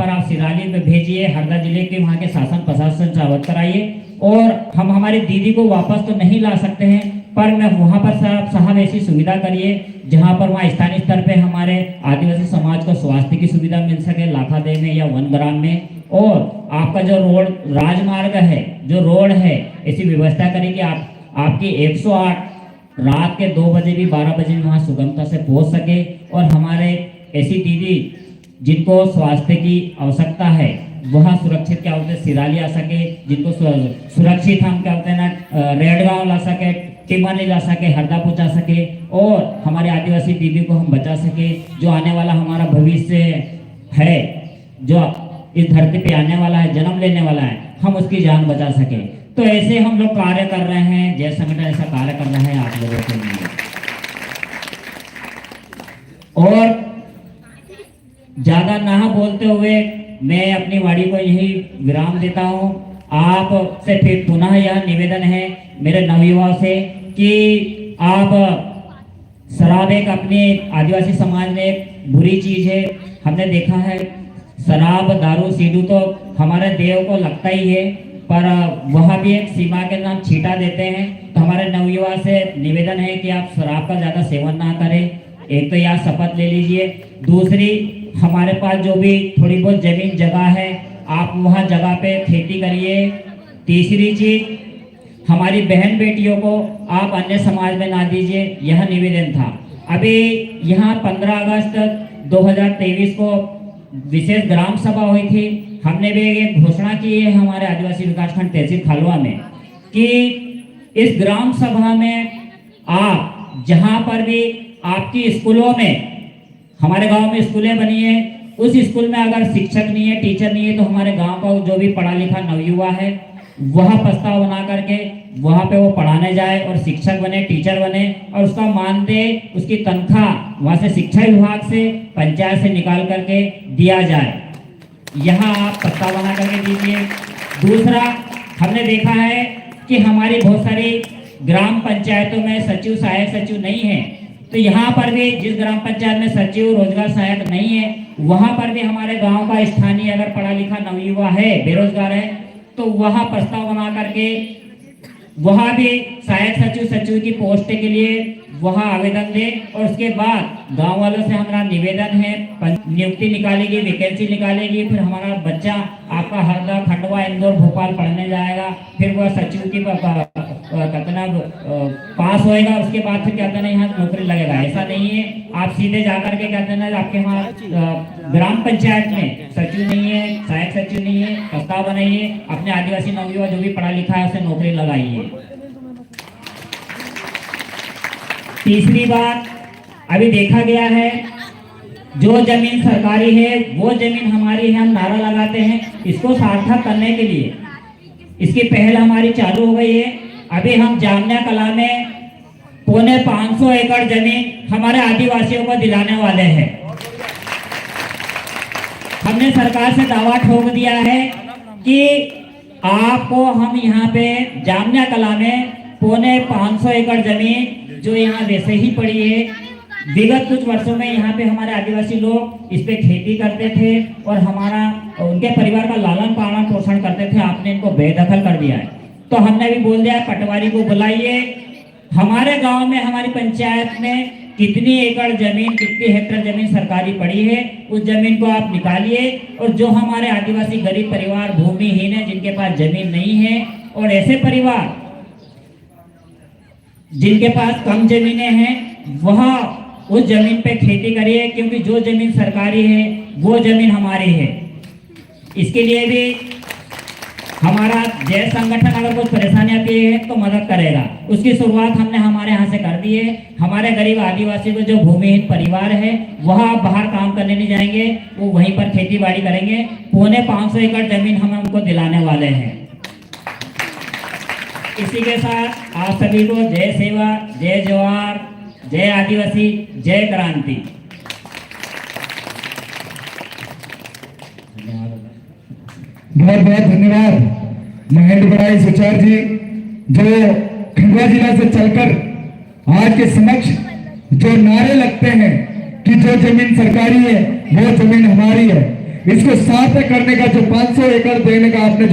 पर आप सिराली में भेजिए, हरदा जिले के वहाँ के शासन प्रशासन से अवगत कराइए। और हम हमारी दीदी को वापस तो नहीं ला सकते हैं, पर मैं वहाँ पर साहब ऐसी सुविधा करिए जहाँ पर वहाँ स्थानीय स्तर पे हमारे आदिवासी समाज को स्वास्थ्य की सुविधा मिल सके, लाखादे में या वनग्राम में। और आपका जो रोड राजमार्ग है, जो रोड है, ऐसी व्यवस्था करें कि आपकी 108 रात के 2 बजे भी 12 बजे भी वहाँ सुगमता से पहुँच सके। और हमारे ऐसी दीदी जिनको स्वास्थ्य की आवश्यकता है वहाँ सुरक्षित क्या होते हैं सिराली आ सके, जिनको सुरक्षित हम क्या होते हैं ना रेड गांव ला सके, टिमरली ला सके, हरदा पहुँचा सके, और हमारे आदिवासी दीदी को हम बचा सके। जो आने वाला हमारा भविष्य है, जो इस धरती पे आने वाला है, जन्म लेने वाला है, हम उसकी जान बचा सके। तो ऐसे हम लोग कार्य कर रहे हैं, जय संगठन ऐसा कार्य कर रहा है आप लोगों के लिए। और ज्यादा ना बोलते हुए मैं अपनी वाणी को यही विराम देता हूँ। आप से फिर पुनः यह निवेदन है मेरे नवयुवाओं से कि आप शराब एक अपने आदिवासी समाज में एक बुरी चीज है। हमने देखा है शराब दारू सीडू तो हमारे देव को लगता ही है, पर वह भी एक सीमा के नाम छीटा देते हैं। तो हमारे नवयुवा से निवेदन है कि आप शराब का ज्यादा सेवन ना करें। एक तो यह शपथ ले लीजिए, दूसरी हमारे पास जो भी थोड़ी बहुत जमीन जगह है आप वहाँ जगह पे खेती करिए। तीसरी चीज हमारी बहन बेटियों को आप अन्य समाज में ना दीजिए, यह निवेदन था। अभी यहाँ 15 अगस्त 2023 को विशेष ग्राम सभा हुई थी। हमने भी एक घोषणा की है हमारे आदिवासी विकासखंड तहसील खालवा में कि इस ग्राम सभा में आप जहाँ पर भी आपकी स्कूलों में, हमारे गांव में स्कूलें बनी है, उस स्कूल में अगर शिक्षक नहीं है, टीचर नहीं है, तो हमारे गांव का जो भी पढ़ा लिखा नवयुवा है वह प्रस्ताव बना करके वहां पे वो पढ़ाने जाए और शिक्षक बने, टीचर बने, और उसका मानदेय, उसकी तनख्वाह वहां से शिक्षा विभाग से, पंचायत से निकाल करके दिया जाए। यहाँ आप प्रस्ताव बना करके दीजिए। दूसरा, हमने देखा है कि हमारी बहुत सारी ग्राम पंचायतों में सचिव सहायक सचिव नहीं है, तो यहाँ पर भी जिस ग्राम पंचायत में सचिव रोजगार सहायक नहीं है वहां पर भी हमारे गांव का स्थानीय अगर पढ़ा लिखा नवयुवा है, बेरोजगार है, तो वहां प्रस्ताव बना करके वहां भी सहायक सचिव सचिव की पोस्ट के लिए वहां आवेदन दे। और उसके बाद गांव वालों से हमारा निवेदन है, नियुक्ति निकालेगी, वैकेंसी निकालेगी, फिर हमारा बच्चा आपका हरदा, खंडवा, इंदौर, भोपाल पढ़ने जाएगा, फिर वह सचिव की कितना पास होएगा, उसके बाद फिर कहते हैं यहाँ नौकरी लगेगा। ऐसा नहीं है, आप सीधे जाकर के कहते हैं आपके वहाँ ग्राम पंचायत में सचिव नहीं है, सहायक सचिव नहीं है, प्रस्ताव बनाइए, अपने आदिवासी नवयुवा जो भी पढ़ा लिखा है उसे नौकरी लगाइए। तीसरी बात, अभी देखा गया है जो जमीन सरकारी है वो जमीन हमारी है, हम नारा लगाते हैं इसको सार्थक करने के लिए। इसकी पहल हमारी चालू हो गई है। अभी हम जामना कला में 550 एकड़ जमीन हमारे आदिवासियों को दिलाने वाले हैं। हमने सरकार से दावा ठोक दिया है कि आपको हम यहाँ पे जामना कला में 550 एकड़ जमीन जो यहाँ वैसे ही पड़ी है, विगत कुछ वर्षों में यहाँ पे हमारे आदिवासी लोग इस पे खेती करते थे और हमारा उनके परिवार का लालन पालन पोषण करते थे, आपने इनको बेदखल कर दिया है। तो हमने भी बोल दिया पटवारी को बुलाइए, हमारे गांव में हमारी पंचायत में कितनी एकड़ जमीन, कितनी हेक्टेयर जमीन सरकारी पड़ी है, उस जमीन को आप निकालिए। और जो हमारे आदिवासी गरीब परिवार भूमिहीन है, जिनके पास जमीन नहीं है, और ऐसे परिवार जिनके पास कम जमीनें हैं, वह उस जमीन पे खेती करिए, क्योंकि जो जमीन सरकारी है वो जमीन हमारी है। इसके लिए भी हमारा जय संगठन अगर कुछ परेशानी आती है तो मदद करेगा। उसकी शुरुआत हमने हमारे यहाँ से कर दी है। हमारे गरीब आदिवासी को जो भूमिहीन परिवार है वह बाहर काम करने नहीं जाएंगे, वो वहीं पर खेती बाड़ी करेंगे। 550 एकड़ जमीन हम उनको दिलाने वाले हैं। इसी के साथ आप सभी को जय सेवा, जय जवाहर, जय आदिवासी, जय क्रांति। बहुत बहुत धन्यवाद महेंद्र बड़ाई सुचार जी, जो खंडवा जिला से चलकर आज के समक्ष जो नारे लगते हैं कि जो जमीन सरकारी है वो जमीन हमारी है, इसको सार्थक करने का जो 500 एकड़ देने का आपने